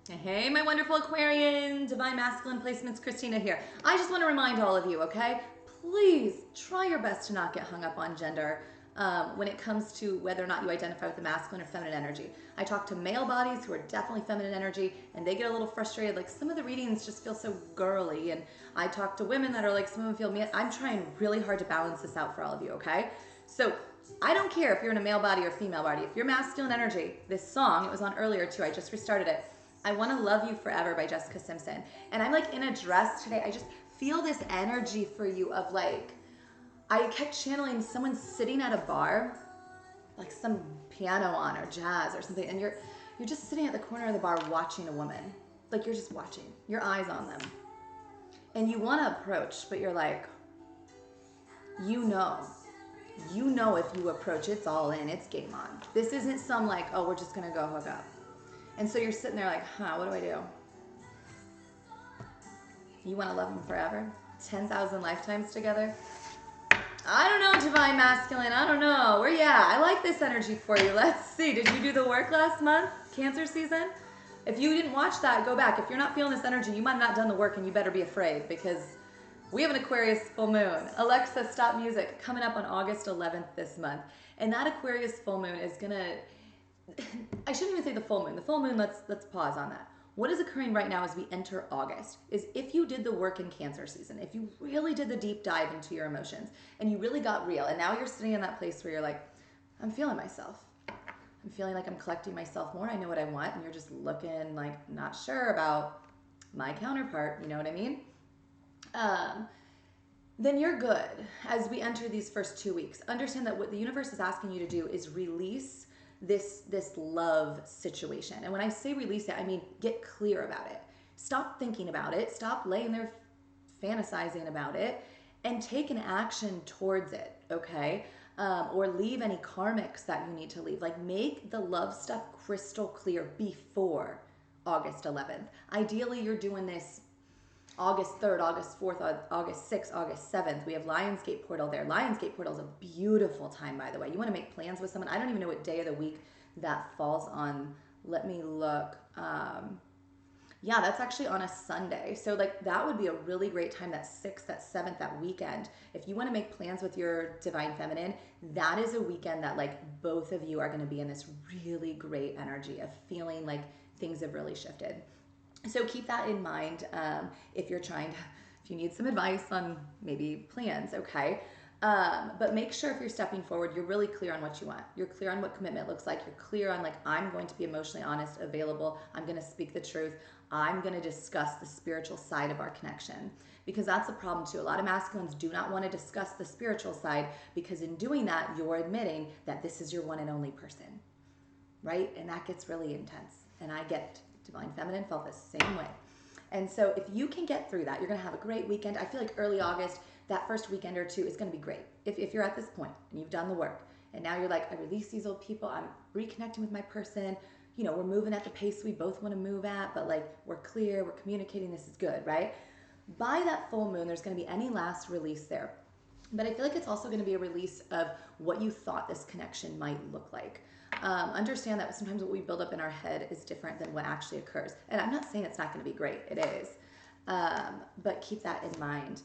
Hey, my wonderful Aquarian, Divine Masculine Placements, Christina here. I just want to remind all of you, okay? Please try your best to not get hung up on gender when it comes to whether or not you identify with the masculine or feminine energy. I talk to male bodies who are definitely feminine energy, and they get a little frustrated. Like, some of the readings just feel so girly, and I talk to women that are like, some of them feel me. I'm trying really hard to balance this out for all of you, okay? So I don't care if you're in a male body or female body. If you're masculine energy, this song, it was on earlier too, I just restarted it. I Want to Love You Forever by Jessica Simpson. And I'm like in a dress today. I just feel this energy for you of like, I kept channeling someone sitting at a bar, like some piano on or jazz or something, and you're just sitting at the corner of the bar watching a woman. Like, you're just watching, your eyes on them. And you want to approach, but you're like, you know if you approach, it's all in, it's game on. This isn't some like, oh, we're just gonna go hook up. And so you're sitting there like, what do I do? You want to love him forever? 10,000 lifetimes together? I don't know, Divine Masculine. I don't know. I like this energy for you. Let's see. Did you do the work last month? Cancer season? If you didn't watch that, go back. If you're not feeling this energy, you might have not done the work, and you better be afraid because we have an Aquarius full moon. Alexa, stop music. Coming up on August 11th this month. And that Aquarius full moon is going to... I shouldn't even say the full moon. The full moon, let's pause on that. What is occurring right now as we enter August is if you did the work in Cancer season, if you really did the deep dive into your emotions and you really got real, and now you're sitting in that place where you're like, I'm feeling myself. I'm feeling like I'm collecting myself more. I know what I want, and you're just looking like not sure about my counterpart, you know what I mean? Then you're good as we enter these first 2 weeks. Understand that what the universe is asking you to do is release this love situation. And when I say release it, I mean get clear about it. Stop thinking about it. Stop laying there fantasizing about it and take an action towards it, okay? Or leave any karmics that you need to leave. Like, make the love stuff crystal clear before August 11th. Ideally, you're doing this August 3rd, August 4th, August 6th, August 7th. We have Lionsgate Portal there. Lionsgate Portal is a beautiful time, by the way. You want to make plans with someone. I don't even know what day of the week that falls on. Let me look. Yeah, that's actually on a Sunday. So like that would be a really great time, that 6th, that 7th, that weekend. If you want to make plans with your Divine Feminine, that is a weekend that like both of you are going to be in this really great energy of feeling like things have really shifted. So keep that in mind if you're if you need some advice on maybe plans, okay? But make sure if you're stepping forward, you're really clear on what you want. You're clear on what commitment looks like. You're clear on like, I'm going to be emotionally honest, available. I'm going to speak the truth. I'm going to discuss the spiritual side of our connection, because that's a problem too. A lot of masculines do not want to discuss the spiritual side, because in doing that, you're admitting that this is your one and only person, right? And that gets really intense. And I get it. Divine Feminine felt the same way. And so if you can get through that, you're going to have a great weekend. I feel like early August, that first weekend or two is going to be great. If you're at this point and you've done the work and now you're like, I release these old people, I'm reconnecting with my person, you know, we're moving at the pace we both want to move at, but like we're clear, we're communicating, this is good, right? By that full moon, there's going to be any last release there. But I feel like it's also going to be a release of what you thought this connection might look like. Understand that sometimes what we build up in our head is different than what actually occurs. And I'm not saying it's not going to be great. It is. But keep that in mind.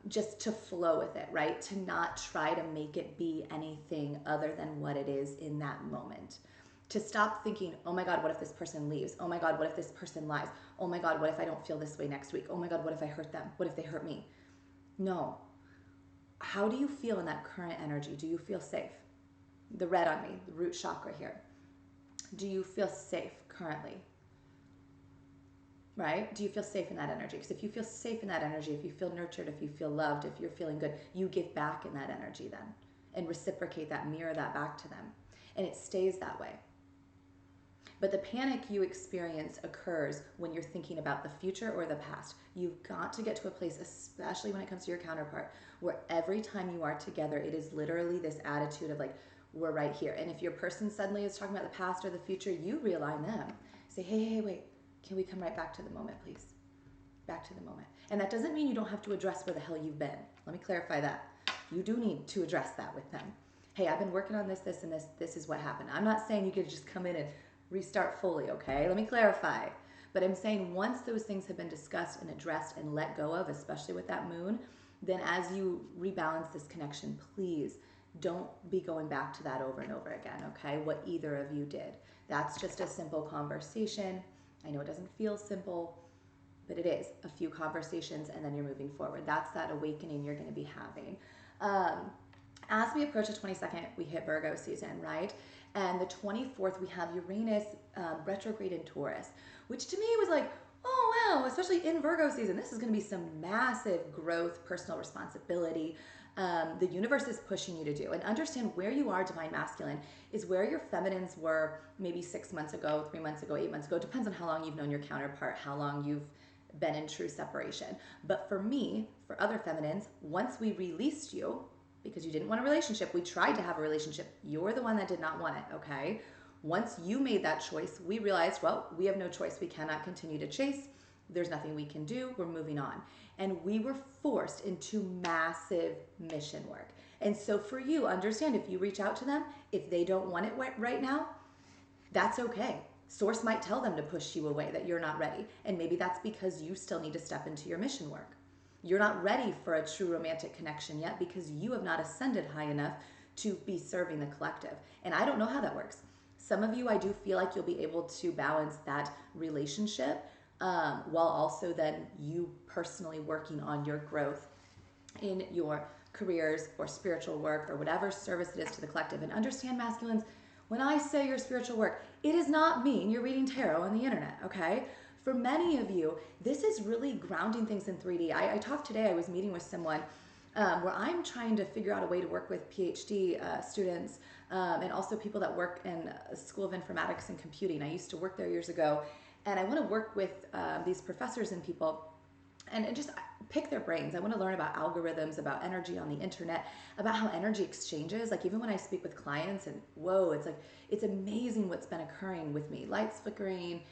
Just to flow with it, right? To not try to make it be anything other than what it is in that moment. To stop thinking, oh my God, what if this person leaves? Oh my God, what if this person lies? Oh my God, what if I don't feel this way next week? Oh my God, what if I hurt them? What if they hurt me? No. How do you feel in that current energy? Do you feel safe? The red on me, the root chakra here. Do you feel safe currently? Right? Do you feel safe in that energy? Because if you feel safe in that energy, if you feel nurtured, if you feel loved, if you're feeling good, you give back in that energy then and reciprocate that, mirror that back to them. And it stays that way. But the panic you experience occurs when you're thinking about the future or the past. You've got to get to a place, especially when it comes to your counterpart, where every time you are together, it is literally this attitude of like, we're right here. And if your person suddenly is talking about the past or the future, you realign them. Say, hey, wait, can we come right back to the moment, please? Back to the moment. And that doesn't mean you don't have to address where the hell you've been. Let me clarify that. You do need to address that with them. Hey, I've been working on this, and this is what happened. I'm not saying you could just come in and Restart fully, okay? Let me clarify. But I'm saying once those things have been discussed and addressed and let go of, especially with that moon, then as you rebalance this connection, please don't be going back to that over and over again, okay? What either of you did. That's just a simple conversation. I know it doesn't feel simple, but it is. A few conversations and then you're moving forward. That's that awakening you're going to be having. As we approach the 22nd, we hit Virgo season, right? And the 24th, we have Uranus retrograde in Taurus, which to me was like, oh wow, especially in Virgo season, this is going to be some massive growth, personal responsibility. The universe is pushing you to do. And understand where you are, divine masculine, is where your feminines were maybe 6 months ago, 3 months ago, 8 months ago. Depends on how long you've known your counterpart, how long you've been in true separation. But for me, for other feminines, once we released you, because you didn't want a relationship, we tried to have a relationship. You're the one that did not want it, okay? Once you made that choice, we realized, well, we have no choice. We cannot continue to chase. There's nothing we can do. We're moving on. And we were forced into massive mission work. And so for you, understand if you reach out to them, if they don't want it right now, that's okay. Source might tell them to push you away, that you're not ready. And maybe that's because you still need to step into your mission work. You're not ready for a true romantic connection yet because you have not ascended high enough to be serving the collective. And I don't know how that works. Some of you, I do feel like you'll be able to balance that relationship while also then you personally working on your growth in your careers or spiritual work or whatever service it is to the collective. And understand, masculines, when I say your spiritual work, it does not mean you're reading tarot on the internet, okay? For many of you, this is really grounding things in 3D. I talked today, I was meeting with someone where I'm trying to figure out a way to work with PhD students and also people that work in a School of Informatics and Computing. I used to work there years ago, and I want to work with these professors and people and just pick their brains. I want to learn about algorithms, about energy on the internet, about how energy exchanges. Like even when I speak with clients and whoa, it's like, it's amazing what's been occurring with me. Lights flickering,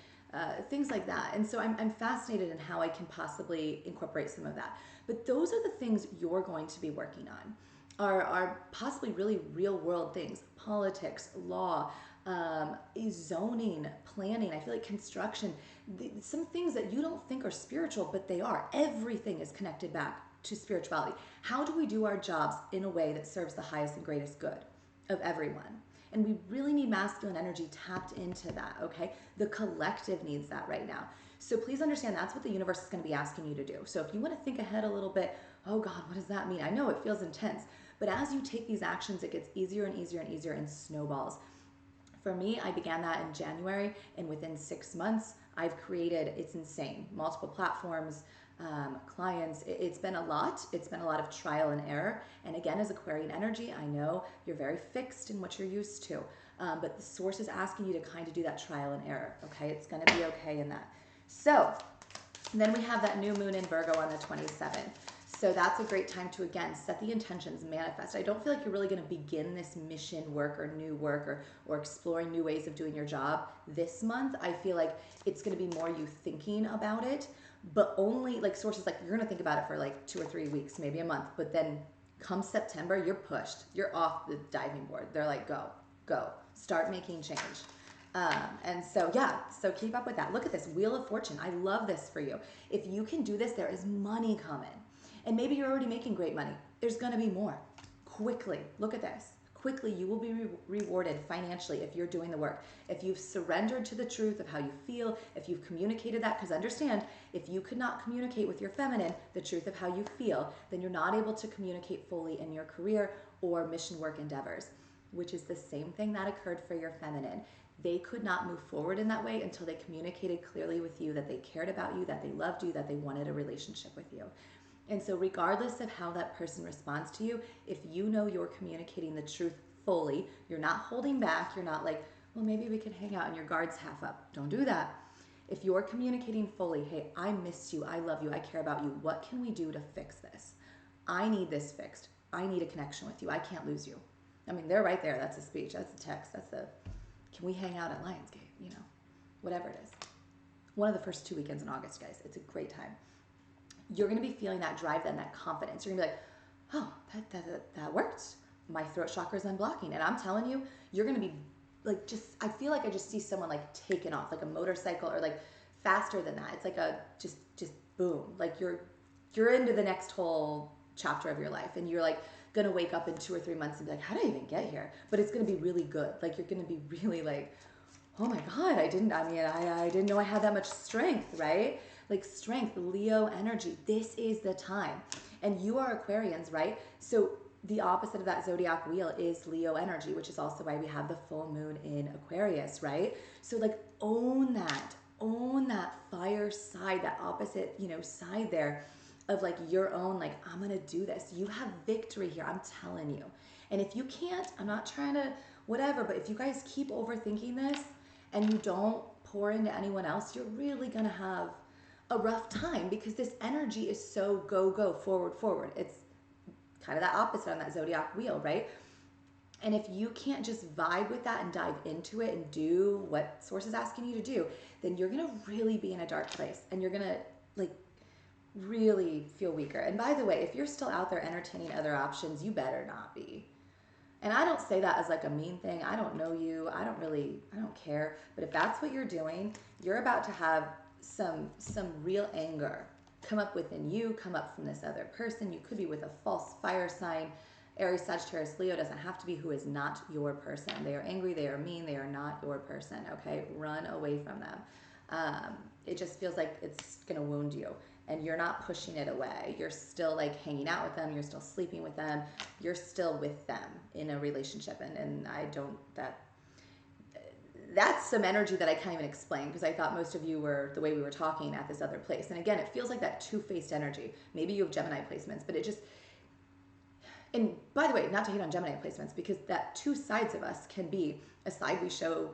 things like that. And so I'm fascinated in how I can possibly incorporate some of that. But those are the things you're going to be working on, are possibly really real world things, politics, law, zoning, planning. I feel like construction, some things that you don't think are spiritual, but they are. Everything is connected back to spirituality. How do we do our jobs in a way that serves the highest and greatest good of everyone? And we really need masculine energy tapped into that, okay? The collective needs that right now. So please understand that's what the universe is going to be asking you to do. So if you want to think ahead a little bit, oh God, what does that mean? I know it feels intense, but as you take these actions, it gets easier and easier and easier and snowballs. For me, I began that in January, and within 6 months, I've created, it's insane, multiple platforms, clients. It's been a lot. It's been a lot of trial and error. And again, as Aquarian energy, I know you're very fixed in what you're used to, but the source is asking you to kind of do that trial and error, okay? It's going to be okay in that. So then we have that new moon in Virgo on the 27th. So that's a great time to, again, set the intentions, manifest. I don't feel like you're really going to begin this mission work or new work or exploring new ways of doing your job this month. I feel like it's going to be more you thinking about it, but only like sources like you're going to think about it for like 2 or 3 weeks, maybe a month. But then come September, you're pushed. You're off the diving board. They're like, go, start making change. And so, yeah, so keep up with that. Look at this Wheel of Fortune. I love this for you. If you can do this, there is money coming. And maybe you're already making great money. There's going to be more. Quickly, look at this. Quickly, you will be rewarded financially if you're doing the work. If you've surrendered to the truth of how you feel, if you've communicated that, because understand, if you could not communicate with your feminine the truth of how you feel, then you're not able to communicate fully in your career or mission work endeavors, which is the same thing that occurred for your feminine. They could not move forward in that way until they communicated clearly with you that they cared about you, that they loved you, that they wanted a relationship with you. And so regardless of how that person responds to you, if you know you're communicating the truth fully, you're not holding back, you're not like, well, maybe we could hang out and your guard's half up. Don't do that. If you're communicating fully, hey, I miss you, I love you, I care about you, what can we do to fix this? I need this fixed. I need a connection with you. I can't lose you. I mean, they're right there. That's a speech. That's a text. That's a, can we hang out at Lionsgate? You know, whatever it is. One of the first 2 weekends in August, guys. It's a great time. You're going to be feeling that drive and that confidence. You're going to be like, oh, that worked. My throat chakra is unblocking. And I'm telling you, you're going to be like just, I feel like I just see someone like taking off, like a motorcycle or like faster than that. It's like a just boom. Like you're into the next whole chapter of your life, and you're like gonna wake up in 2 or 3 months and be like, how did I even get here? But it's gonna be really good. Like you're gonna be really like, oh my God, I didn't know I had that much strength, right? Like strength, Leo energy. This is the time. And you are Aquarians, right? So the opposite of that zodiac wheel is Leo energy, which is also why we have the full moon in Aquarius, right? So like own that fire side, that opposite, side there of like your own, like, I'm gonna do this. You have victory here, I'm telling you. And if you can't, I'm not trying to whatever, but if you guys keep overthinking this and you don't pour into anyone else, you're really gonna have a rough time, because this energy is so go, forward. It's kind of that opposite on that zodiac wheel, right? And if you can't just vibe with that and dive into it and do what Source is asking you to do, then you're gonna really be in a dark place, and you're gonna like really feel weaker. And by the way, if you're still out there entertaining other options, you better not be. And I don't say that as like a mean thing. I don't know you. I don't care. But if that's what you're doing, you're about to have some real anger come up within you, come up from this other person. You could be with a false fire sign. Aries, Sagittarius, Leo doesn't have to be who is not your person. They are angry, they are mean, they are not your person, okay? Run away from them. It just feels like it's gonna wound you, and you're not pushing it away. You're still like hanging out with them, you're still sleeping with them, you're still with them in a relationship, and that's some energy that I can't even explain, because I thought most of you were the way we were talking at this other place. And again, it feels like that two-faced energy. Maybe you have Gemini placements, but it just, and by the way, not to hate on Gemini placements, because that two sides of us can be a side we show,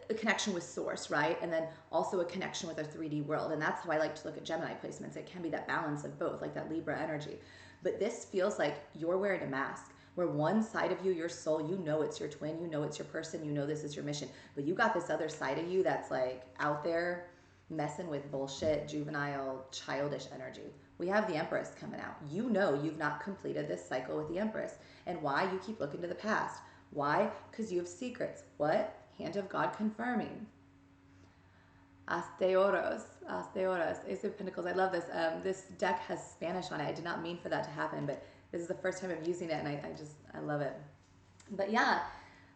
a connection with Source, right? And then also a connection with our 3D world. And that's how I like to look at Gemini placements. It can be that balance of both, like that Libra energy. But this feels like you're wearing a mask, where one side of you, your soul, it's your twin, it's your person, this is your mission. But you got this other side of you that's like out there messing with bullshit, juvenile, childish energy. We have the Empress coming out. You've not completed this cycle with the Empress. And why? You keep looking to the past. Why? Because you have secrets. What? Hand of God confirming. As de Oros, Ace of Pentacles. I love this. This deck has Spanish on it. I did not mean for that to happen, but this is the first time I'm using it, and I love it. But yeah,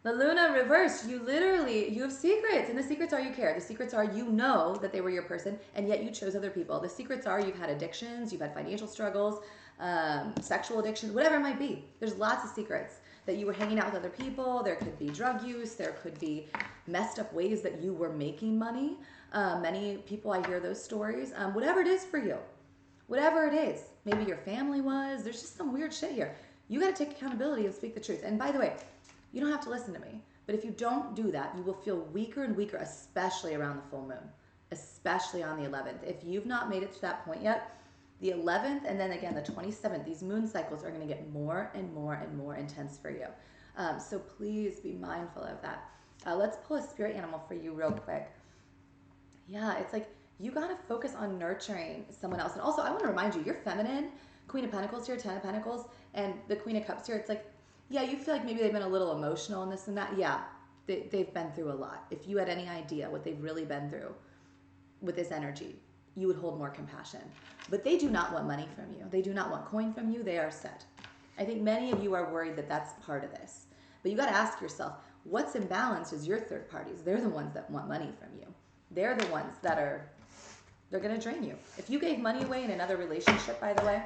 the Luna reversed. You have secrets, and the secrets are you care. The secrets are you know that they were your person, and yet you chose other people. The secrets are you've had addictions, you've had financial struggles, sexual addictions, whatever it might be. There's lots of secrets that you were hanging out with other people. There could be drug use. There could be messed up ways that you were making money. Many people, I hear those stories. Whatever it is for you, whatever it is, maybe your family was, there's just some weird shit here. You got to take accountability and speak the truth. And by the way, you don't have to listen to me, but if you don't do that, you will feel weaker and weaker, especially around the full moon, especially on the 11th. If you've not made it to that point yet, the 11th and then again the 27th, these moon cycles are going to get more and more and more intense for you. So please be mindful of that. Let's pull a spirit animal for you real quick. Yeah, it's like you got to focus on nurturing someone else. And also, I want to remind you, you're feminine. Queen of Pentacles here, 10 of Pentacles, and the Queen of Cups here. It's like, yeah, you feel like maybe they've been a little emotional and this and that. Yeah, they've been through a lot. If you had any idea what they've really been through with this energy, you would hold more compassion. But they do not want money from you. They do not want coin from you. They are set. I think many of you are worried that that's part of this. But you got to ask yourself, what's imbalanced is your third parties. They're the ones that want money from you. They're the ones that they're going to drain you. If you gave money away in another relationship, by the way,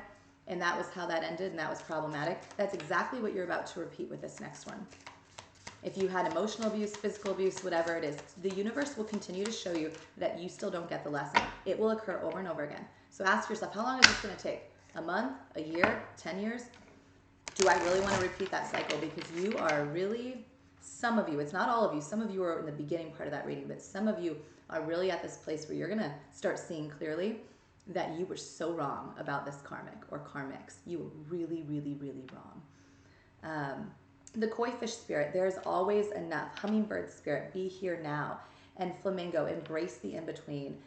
and that was how that ended and that was problematic, that's exactly what you're about to repeat with this next one. If you had emotional abuse, physical abuse, whatever it is, the universe will continue to show you that you still don't get the lesson. It will occur over and over again. So ask yourself, how long is this going to take? A month? A year? 10 years? Do I really want to repeat that cycle? Because you are really, some of you, it's not all of you, some of you are in the beginning part of that reading, but some of you are really at this place where you're going to start seeing clearly that you were so wrong about this karmic or karmics. You were really, really, really wrong. The koi fish spirit, there's always enough. Hummingbird spirit, be here now. And flamingo, embrace the in-between.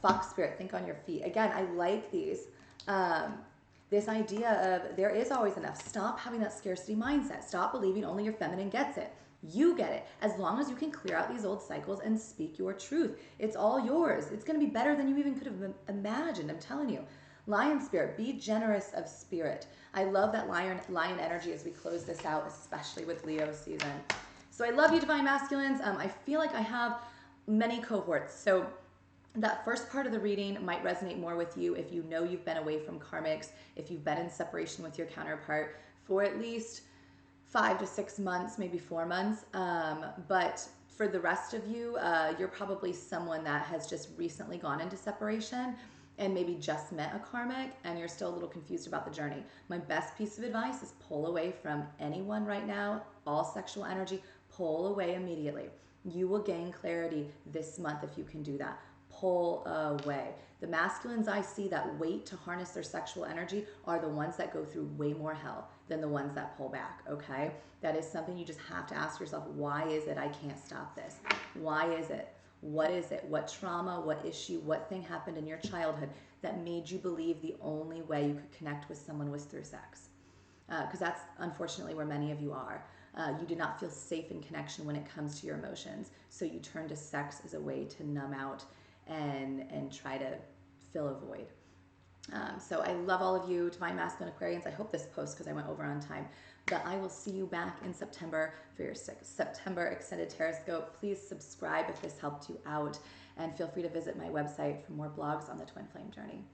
Fox spirit, think on your feet. Again, I like these. This idea of there is always enough. Stop having that scarcity mindset. Stop believing only your feminine gets it. You get it. As long as you can clear out these old cycles and speak your truth, it's all yours. It's going to be better than you even could have imagined. I'm telling you. Lion spirit, be generous of spirit. I love that lion energy as we close this out, especially with Leo season. So I love you, Divine Masculines. I feel like I have many cohorts. So that first part of the reading might resonate more with you if you know you've been away from karmics, if you've been in separation with your counterpart for at least 5 to 6 months, maybe 4 months. But for the rest of you, you're probably someone that has just recently gone into separation and maybe just met a karmic and you're still a little confused about the journey. My best piece of advice is pull away from anyone right now, all sexual energy, pull away immediately. You will gain clarity this month if you can do that. Pull away. The masculines I see that wait to harness their sexual energy are the ones that go through way more hell than the ones that pull back, okay? That is something you just have to ask yourself, why is it I can't stop this? Why is it? What is it? What trauma, what issue, what thing happened in your childhood that made you believe the only way you could connect with someone was through sex? Because that's unfortunately where many of you are. You do not feel safe in connection when it comes to your emotions. So you turn to sex as a way to numb out and try to fill a void. So I love all of you, Divine Masculine Aquarians. I hope this post, because I went over on time, but I will see you back in September for your September Extended Tarotscope. Please subscribe if this helped you out, and feel free to visit my website for more blogs on the Twin Flame journey.